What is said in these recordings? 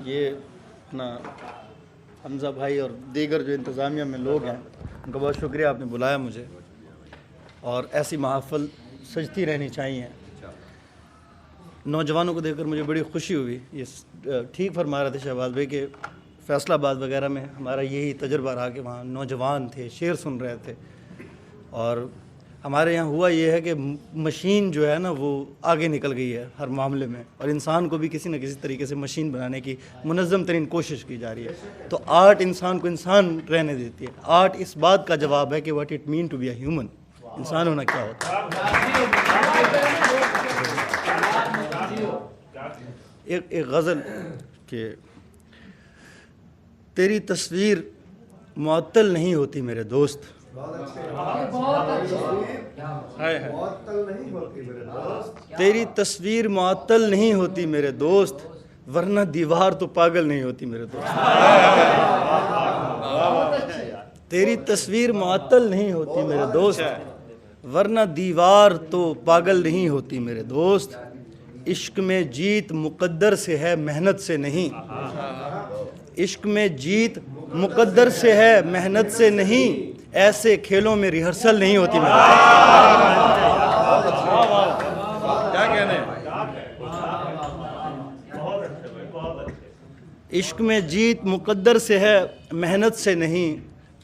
یہ اپنا حمزہ بھائی اور دیگر جو انتظامیہ میں لوگ ہیں ان کا بہت شکریہ، آپ نے بلایا مجھے، اور ایسی محافل سجتی رہنی چاہیے۔ نوجوانوں کو دیکھ کر مجھے بڑی خوشی ہوئی۔ یہ ٹھیک فرما رہے تھے شہباز بھائی کہ فیصل آباد وغیرہ میں ہمارا یہی تجربہ رہا کہ وہاں نوجوان تھے، شعر سن رہے تھے، اور ہمارے یہاں ہوا یہ ہے کہ مشین جو ہے نا وہ آگے نکل گئی ہے ہر معاملے میں، اور انسان کو بھی کسی نہ کسی طریقے سے مشین بنانے کی منظم ترین کوشش کی جا رہی ہے۔ تو آرٹ انسان کو انسان رہنے دیتی ہے۔ آرٹ اس بات کا جواب ہے کہ what it mean to be a human, انسان ہونا کیا ہوتا ہے۔ ایک غزل کہ تیری تصویر معطل نہیں ہوتی میرے دوست، تیری تصویر معطل نہیں ہوتی میرے دوست، ورنہ دیوار تو پاگل نہیں ہوتی میرے دوست۔ تیری تصویر معطل نہیں ہوتی میرے دوست، ورنہ دیوار تو پاگل نہیں ہوتی میرے دوست۔ عشق میں جیت مقدر سے ہے محنت سے نہیں، عشق میں جیت مقدر سے ہے محنت سے نہیں، ایسے کھیلوں میں ریہرسل نہیں ہوتی میرے دوست۔ عشق میں جیت مقدر سے ہے محنت سے نہیں،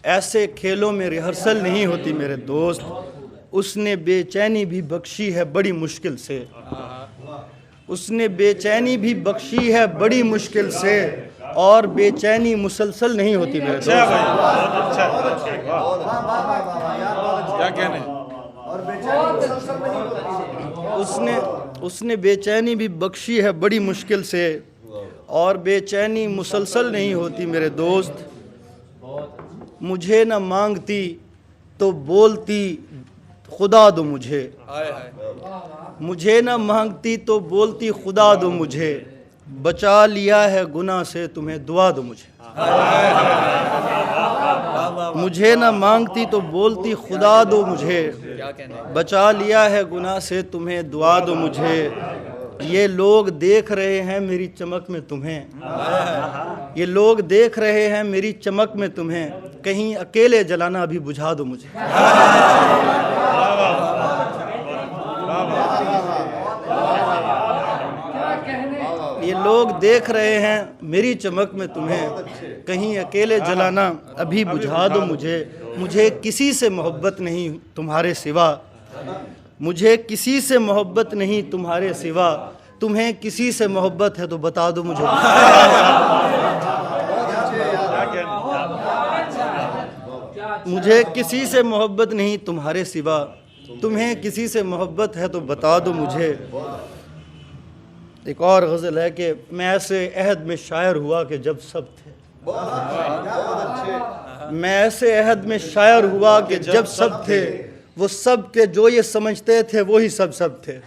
ایسے کھیلوں میں ریہرسل نہیں ہوتی میرے دوست۔ اس نے بے چینی بھی بخشی ہے بڑی مشکل سے، اس نے بے چینی بھی بخشی ہے بڑی مشکل سے، اور بے چینی مسلسل نہیں ہوتی میرے دوست۔ اس نے بے چینی بھی بخشی ہے بڑی مشکل سے، اور بے چینی مسلسل نہیں ہوتی میرے دوست۔ مجھے نہ مانگتی تو بولتی خدا دو مجھے، مجھے نہ مانگتی تو بولتی خدا دو مجھے، بچا لیا ہے گناہ سے تمہیں دعا دو مجھے۔ مجھے نہ مانگتی تو بولتی خدا دو مجھے، بچا لیا ہے گناہ سے تمہیں دعا دو مجھے۔ یہ لوگ دیکھ رہے ہیں میری چمک میں تمہیں، یہ لوگ دیکھ رہے ہیں میری چمک میں تمہیں، کہیں اکیلے جلانا ابھی بجھا دو مجھے۔ یہ لوگ دیکھ رہے ہیں میری چمک میں تمہیں، کہیں اکیلے جلانا ابھی بجھا دو مجھے۔ مجھے کسی سے محبت نہیں تمہارے سوا، مجھے کسی سے محبت نہیں تمہارے سوا، تمہیں کسی سے محبت ہے تو بتا دو مجھے۔ مجھے کسی سے محبت نہیں تمہارے سوا، تمہیں کسی سے محبت ہے تو بتا دو مجھے۔ ایک اور غزل ہے کہ میں ایسے عہد میں شاعر ہوا کہ جب سب تھے، میں ایسے عہد میں شاعر ہوا کہ جب سب تھے، وہ سب کے جو یہ سمجھتے تھے وہی سب تھے۔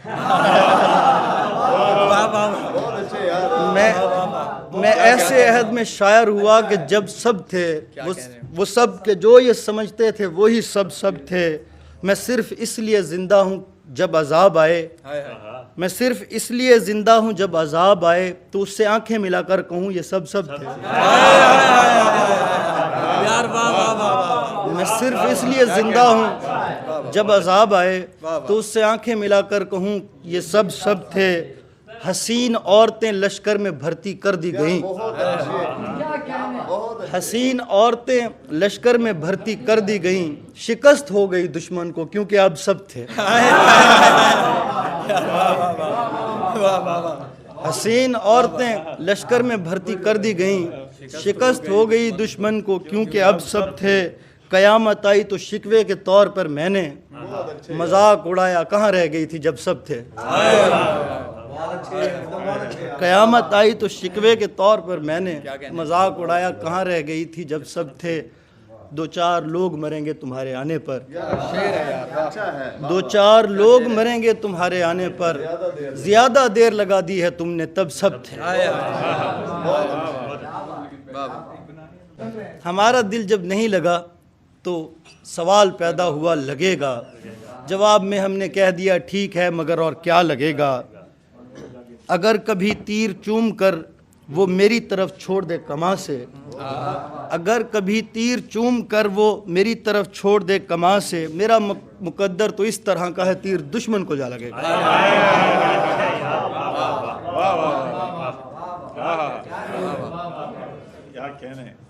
میں ایسے عہد میں شاعر ہوا کہ جب سب تھے، وہ سب کے جو یہ سمجھتے تھے وہی سب تھے۔ میں صرف اس لیے زندہ ہوں جب عذاب آئے، میں صرف اس لیے زندہ ہوں جب عذاب آئے، تو اس سے آنکھیں ملا کر کہوں یہ سب تھے۔ میں صرف اس لیے زندہ ہوں جب عذاب آئے، تو اس سے آنکھیں ملا کر کہوں یہ سب تھے۔ حسین عورتیں لشکر میں بھرتی کر دی گئیں، حسین عورتیں لشکر میں بھرتی کر دی گئیں، شکست ہو گئی دشمن کو کیونکہ اب سب تھے۔ حسین عورتیں لشکر میں بھرتی کر دی گئیں، شکست ہو گئی دشمن کو کیونکہ اب سب تھے۔ قیامت آئی تو شکوے کے طور پر میں نے مذاق اڑایا، کہاں رہ گئی تھی جب سب تھے۔ قیامت آئی تو شکوے کے طور پر میں نے مذاق اڑایا، کہاں رہ گئی تھی جب سب تھے۔ دو چار لوگ مریں گے تمہارے آنے پر، دو چار لوگ مریں گے تمہارے آنے پر، زیادہ دیر لگا دی ہے تم نے تب سب تھے۔ ہمارا دل جب نہیں لگا تو سوال پیدا ہوا لگے گا، جواب میں ہم نے کہہ دیا ٹھیک ہے مگر اور کیا لگے گا۔ اگر کبھی تیر چوم کر وہ میری طرف چھوڑ دے کماں سے، اگر کبھی تیر چوم کر وہ میری طرف چھوڑ دے کماں سے، میرا مقدر تو اس طرح کا ہے تیر دشمن کو جا لگے گا۔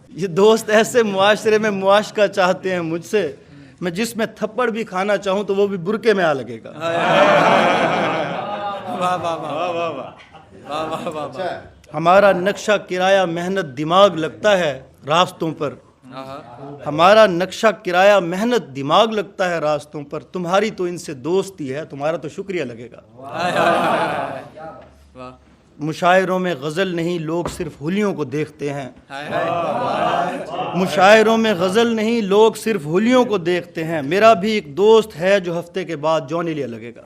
یہ دوست ایسے معاشرے میں معاشقہ چاہتے ہیں مجھ سے، میں جس میں تھپڑ بھی کھانا چاہوں تو وہ بھی برقعے میں آ لگے گا۔ ہمارا نقشہ کرایہ محنت دماغ لگتا ہے راستوں پر، ہمارا نقشہ کرایہ محنت دماغ لگتا ہے راستوں پر، تمہاری تو ان سے دوستی ہے، تمہارا تو شکریہ لگے گا۔ مشاعروں میں غزل نہیں لوگ صرف حلیوں کو دیکھتے ہیں، مشاعروں میں غزل نہیں لوگ صرف حلیوں کو دیکھتے ہیں، میرا بھی ایک دوست ہے جو ہفتے کے بعد جونی لیا لگے گا۔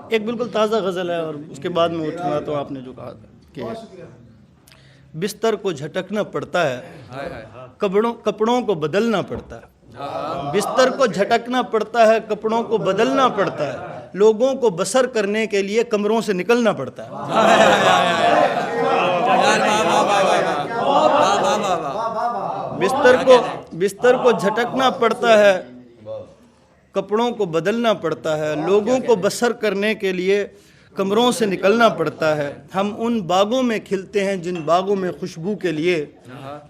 ایک بالکل تازہ غزل ہے اور اس کے بعد میں اٹھوں گا تو آپ نے جو کہا تھا کہ بستر کو جھٹکنا پڑتا ہے، کپڑوں کو بدلنا پڑتا ہے، بستر کو جھٹکنا پڑتا ہے، کپڑوں کو بدلنا پڑتا ہے، لوگوں کو بسر کرنے کے لیے کمروں سے نکلنا پڑتا ہے۔ بستر کو جھٹکنا پڑتا ہے، کپڑوں کو بدلنا پڑتا ہے، لوگوں کو بسر کرنے کے لیے کمروں سے نکلنا پڑتا ہے، ہم ان باغوں میں کھلتے ہیں جن باغوں میں خوشبو کے لیے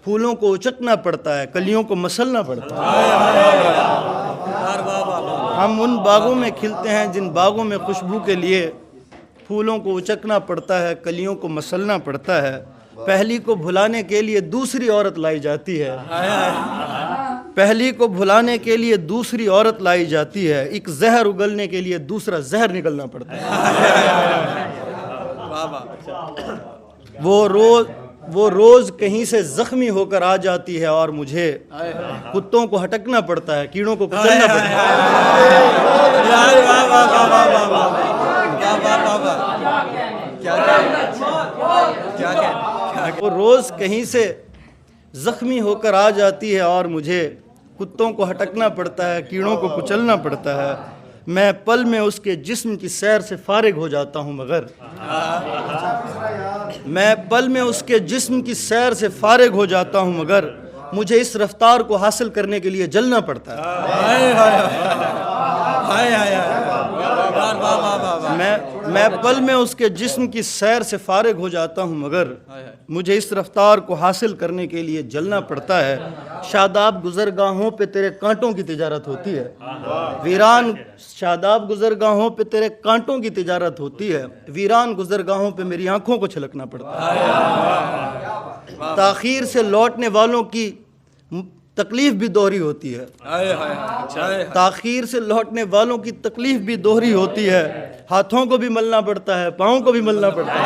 پھولوں کو اچکنا پڑتا ہے، کلیوں کو مسلنا پڑتا ہے۔ ہم ان باغوں میں کھلتے ہیں جن باغوں میں خوشبو کے لیے پھولوں کو اچکنا پڑتا ہے، کلیوں کو مسلنا پڑتا ہے، پہلی کو بھلانے کے لیے دوسری عورت لائی جاتی ہے، پہلی کو بھلانے کے لیے دوسری عورت لائی جاتی ہے، ایک زہر اگلنے کے لیے دوسرا زہر نکلنا پڑتا ہے۔ وہ روز کہیں سے زخمی ہو کر آ جاتی ہے اور مجھے کتوں کو ہٹکنا پڑتا ہے، کیڑوں کو کچلنا پڑتا ہے۔ وہ روز کہیں سے زخمی ہو کر آ جاتی ہے اور مجھے کتوں کو ہٹکنا پڑتا ہے، کیڑوں کو کچلنا پڑتا ہے، میں پل میں اس کے جسم کی سیر سے فارغ ہو جاتا ہوں مگر میں پل میں اس کے جسم کی سیر سے فارغ ہو جاتا ہوں مگر مجھے اس رفتار کو حاصل کرنے کے لیے جلنا پڑتا ہے۔ میں پل میں اس کے جسم کی سیر سے فارغ ہو جاتا ہوں مگر مجھے اس رفتار کو حاصل کرنے کے لیے جلنا پڑتا ہے، شاداب گزرگاہوں پہ تیرے کانٹوں کی تجارت ہوتی ہے، ویران شاداب گزرگاہوں پہ تیرے کانٹوں کی تجارت ہوتی ہے، ویران گزرگاہوں پہ میری آنکھوں کو چھلکنا پڑتا ہے، تاخیر سے لوٹنے والوں کی تکلیف بھی دوہری ہوتی ہے، تاخیر سے لوٹنے والوں کی تکلیف بھی دوہری ہوتی ہے، ہاتھوں کو بھی ملنا پڑتا ہے، پاؤں کو بھی ملنا پڑتا ہے۔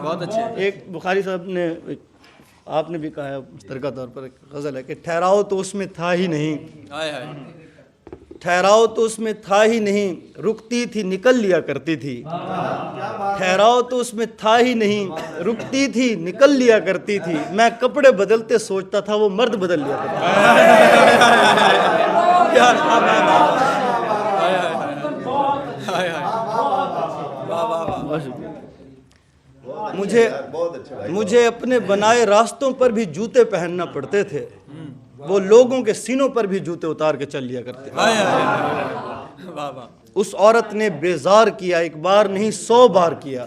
بہت اچھے۔ ایک بخاری صاحب نے آپ نے بھی کہا ہے مشترکہ طور پر ایک غزل ہے کہ ٹھہراؤ تو اس میں تھا ہی نہیں، ٹھہراؤ تو اس میں تھا ہی نہیں، رکتی تھی نکل لیا کرتی تھی، ٹھہراؤ تو اس میں تھا ہی نہیں، رکتی تھی نکل لیا کرتی تھی، میں کپڑے بدلتے سوچتا تھا وہ مرد بدل لیا کرتا مجھے اپنے بنائے راستوں پر بھی جوتے پہننا پڑتے تھے، وہ لوگوں کے سینوں پر بھی جوتے اتار کے چل لیا کرتے تھے۔ اس عورت نے بیزار کیا، ایک بار نہیں 100 بار کیا،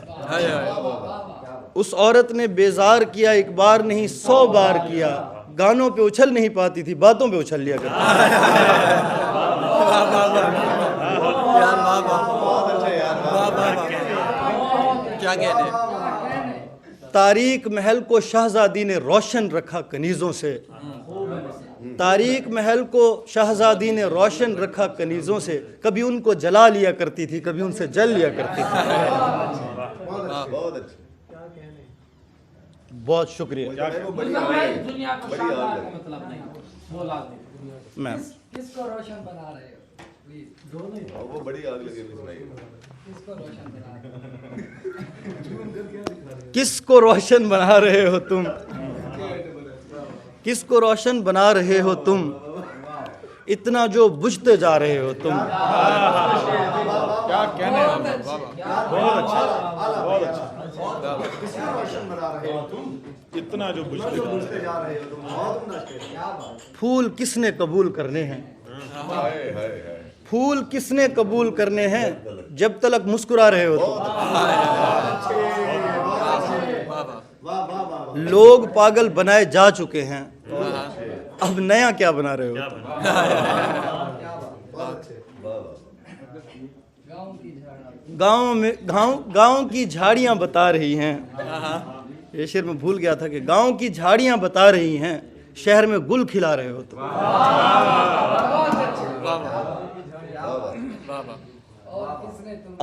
اس عورت نے بیزار کیا، ایک بار نہیں 100 بار کیا، گانوں پہ اچھل نہیں پاتی تھی، باتوں پہ اچھل لیا کرتی تھی۔ تاریک محل کو شہزادی نے روشن رکھا کنیزوں سے، تاریک محل کو شہزادی نے روشن رکھا کنیزوں سے، کبھی ان کو جلا لیا کرتی تھی، کبھی ان سے جل لیا کرتی تھی۔ بہت شکریہ میم۔ کس کو روشن بنا رہے ہو؟ وہ بڑی آگ لگے ہوئی سنائی۔ کس کو روشن بنا رہے ہو تم، کس کو روشن بنا رہے ہو تم، اتنا جو بجھتے جا رہے ہو تم. کیا کہنے ہیں بہت اچھا بہت اچھا. اتنا جو بجھتے جا رہے ہو. پھول کس نے قبول کرنے ہیں، پھول کس نے قبول کرنے ہیں، جب تلک مسکرا رہے ہو تم. لوگ پاگل بنائے جا چکے ہیں، اب نیا کیا بنا رہے ہو تم. گاؤں کی جھاڑیاں بتا رہی ہیں. یہ شعر میں بھول گیا تھا کہ گاؤں کی جھاڑیاں بتا رہی ہیں، شہر میں گل کھلا رہے ہو تم.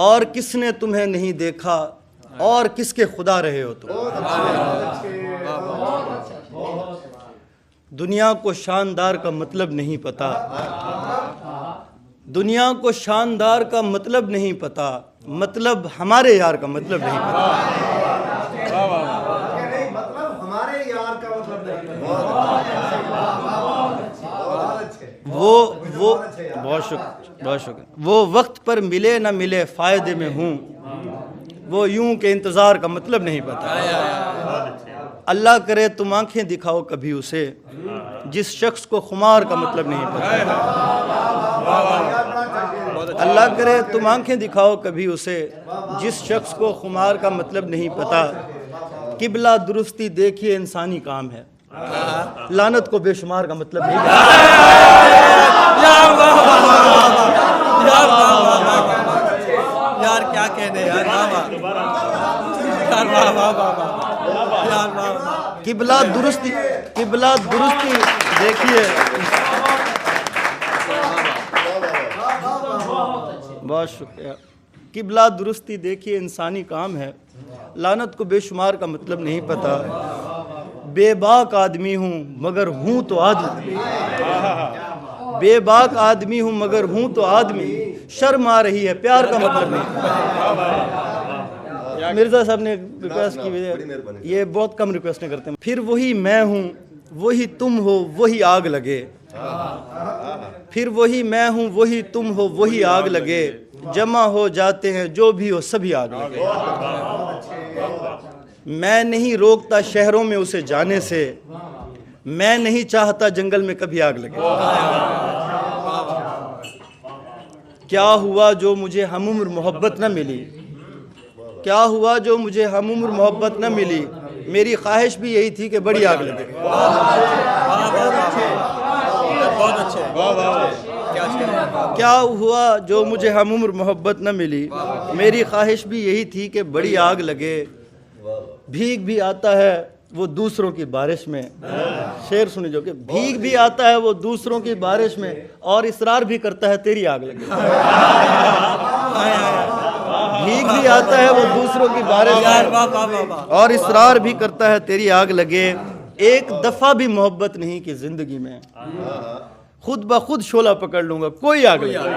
اور کس نے تمہیں نہیں دیکھا، اور کس کے خدا رہے ہو تم. دنیا کو شاندار کا مطلب نہیں پتا، دنیا کو شاندار کا مطلب نہیں پتا، مطلب ہمارے یار کا مطلب نہیں پتا. وہ بہت شکر. وہ وقت پر ملے نہ ملے فائدے میں ہوں، وہ یوں کہ انتظار کا مطلب نہیں پتا. اللہ کرے تم آنکھیں دکھاؤ کبھی اسے، جس شخص کو خمار کا مطلب نہیں پتا. اللہ کرے تم آنکھیں دکھاؤ کبھی اسے، جس شخص کو خمار کا مطلب نہیں پتا. قبلہ درستی دیکھیے انسانی کام ہے، لعنت کو بے شمار کا مطلب نہیں پتا. یار کیا کہنے یار. قبلہ درستی دیکھیے. بہت شکریہ. قبلہ درستی دیکھیے انسانی کام ہے، لعنت کو بے شمار کا مطلب نہیں پتا. بے باک آدمی ہوں مگر ہوں تو آدمی، بے باک آدمی ہوں مگر ہوں تو آدمی. شرم آ رہی ہے پیار کا مطلب نہیں. مرزا صاحب نے ریکویسٹ کی، یہ بہت کم ریکویسٹیں کرتے ہیں. پھر وہی میں ہوں وہی تم ہو وہی آگ لگے، پھر وہی میں ہوں وہی تم ہو وہی آگ لگے. جمع ہو جاتے ہیں جو بھی ہو سبھی آگ لگے. میں نہیں روکتا شہروں میں اسے جانے سے، میں نہیں چاہتا جنگل میں کبھی آگ لگے. کیا ہوا جو مجھے ہم عمر محبت نہ ملی، کیا ہوا جو مجھے ہم عمر محبت نہ ملی. میری خواہش بھی یہی تھی کہ بڑی آگ لگے. کیا ہوا جو مجھے ہم عمر محبت نہ ملی، میری خواہش بھی یہی تھی کہ بڑی آگ لگے. بھیگ بھی آتا ہے وہ دوسروں کی بارش میں. شعر سنی جو کہ بھیگ بھی آتا ہے وہ دوسروں کی بارش میں، اور اصرار بھی کرتا ہے تیری آگ لگے. بھیگ بھی آتا ہے وہ دوسروں کی بارش میں، اور اصرار بھی کرتا ہے تیری آگ لگے. ایک دفعہ بھی محبت نہیں کی زندگی میں، خود بخود شعلہ پکڑ لوں گا کوئی آگ لگے.